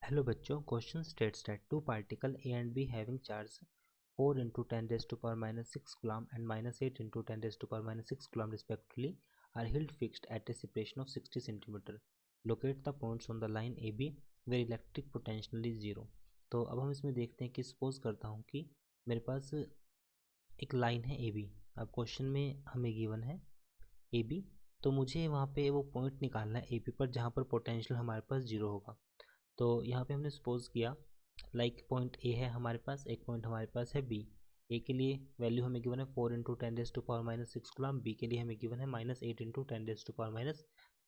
Hello बच्चों, question states that two particle A and B having charge 4 into 10 raised to power minus 6 coulomb and minus 8 into 10 raised to power minus 6 coulomb respectively are held fixed at a separation of 60 centimeter. Locate the points on the line AB where electric potential is 0. तो अब हम इसमें देखते हैं कि suppose करता हूँ कि मेरे पास एक लाइन है AB. अब क्वेश्चन में हमें गिवन है AB, तो मुझे वहाँ पे वो पॉइंट निकालना है AB पर जहाँ पर पोटेंशियल हमारे पास 0 होगा. तो यहाँ पे हमने सपोज किया लाइक पॉइंट ए है हमारे पास, एक पॉइंट हमारे पास है बी. ए के लिए वैल्यू हमें गिवन है 4 into 10 raise to power minus 6 coulomb. B के लिए हमें गिवन है minus 8 into 10 raise to power minus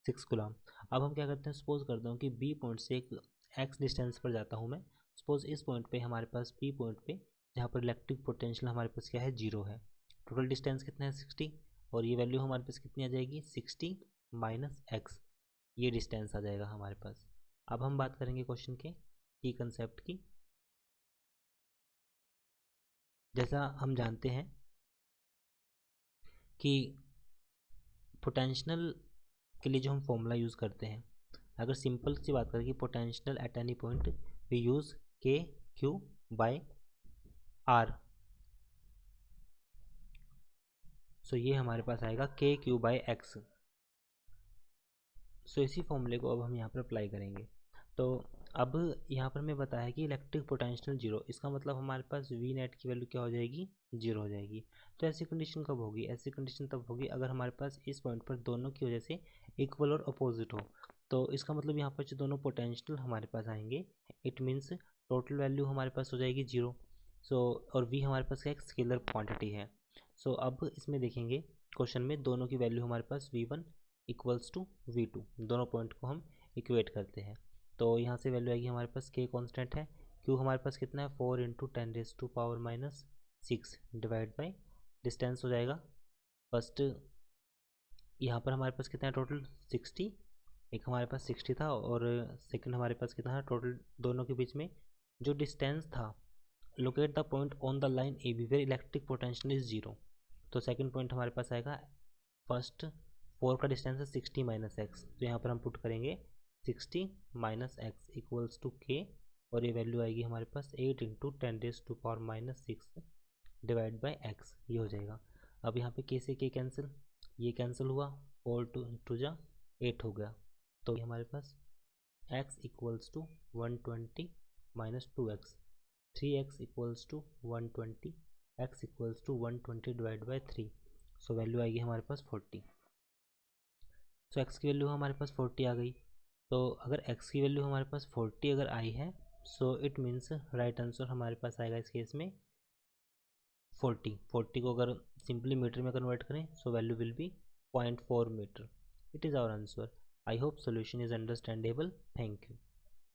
6 coulomb. अब हम क्या करते हैं, सपोज करता हूँ कि बी पॉइंट से एक एक्स डिस्टेंस पर जाता हूँ मैं. सपोज इस पॉइंट पे हमारे पास बी पॉइंट पे जहाँ पर इलेक्ट्रिक पोटेंशियल हमारे पास क्या है, 0 है. टोटल डिस्टेंस कितना है, 60. और ये वैल्यू हमारे पास कितनी आ जाएगी, 60 माइनस एक्स. ये डिस्टेंस आ जाएगा हमारे पास. अब हम बात करेंगे क्वेश्चन के की कंसेप्ट की. जैसा हम जानते हैं कि पोटेंशियल के लिए जो हम फॉर्मूला यूज़ करते हैं, अगर सिंपल सी बात करें कि potential at any point we use k q by r. So ये हमारे पास आएगा के क्यू बाय एक्स. सो इसी फॉर्मूले को अब हम यहाँ पर अप्लाई करेंगे. तो अब यहाँ पर मैं बताया कि इलेक्ट्रिक पोटेंशियल 0, इसका मतलब हमारे पास वी नेट की वैल्यू क्या हो जाएगी, 0 हो जाएगी. तो ऐसी कंडीशन कब होगी, ऐसी कंडीशन तब होगी अगर हमारे पास इस पॉइंट पर दोनों की वजह से इक्वल और अपोजिट हो. तो इसका मतलब यहाँ पर जो दोनों पोटेंशियल हमारे पास आएंगे, इट मीन्स टोटल वैल्यू हमारे पास हो जाएगी 0. सो और वी हमारे पास क्या एक स्केलर क्वान्टिटी है. सो अब इसमें देखेंगे क्वेश्चन में दोनों की वैल्यू हमारे पास V1 इक्वल्स टू V2, दोनों पॉइंट को हम इक्वेट करते हैं. तो यहाँ से वैल्यू आएगी हमारे पास के कांस्टेंट है, क्यू हमारे पास कितना है 4 into 10 raise to power minus 6 divide by distance हो जाएगा. फर्स्ट यहाँ पर हमारे पास कितना है टोटल 60, एक हमारे पास 60 था और सेकंड हमारे पास कितना है टोटल, दोनों के बीच में जो डिस्टेंस था. Locate the point on the line A B where electric potential is 0. तो सेकंड पॉइंट हमारे पास आएगा, फर्स्ट 4 का डिस्टेंस है 60 माइनस एक्स. तो यहाँ पर हम पुट करेंगे 60 माइनस एक्स इक्वल्स टू के, और ये वैल्यू आएगी हमारे पास 8 into 10 raise to power minus 6 divide by x. ये हो जाएगा. अब यहाँ पे के से के कैंसिल, ये कैंसिल हुआ, 4 टू जा 8 हो गया. तो हमारे पास x equals to 120 minus 2x, 3x equals to 120, x equals to 120 divide by 3. So value आएगी हमारे पास 40. सो x की वैल्यू हमारे पास 40 आ गई. तो अगर x की वैल्यू हमारे पास 40 अगर आई है, so it means right answer हमारे पास आएगा इस केस में 40 को अगर सिंपली मीटर में कन्वर्ट करें, so value will be 0.4 metre. It is our answer. I hope solution is understandable. Thank you.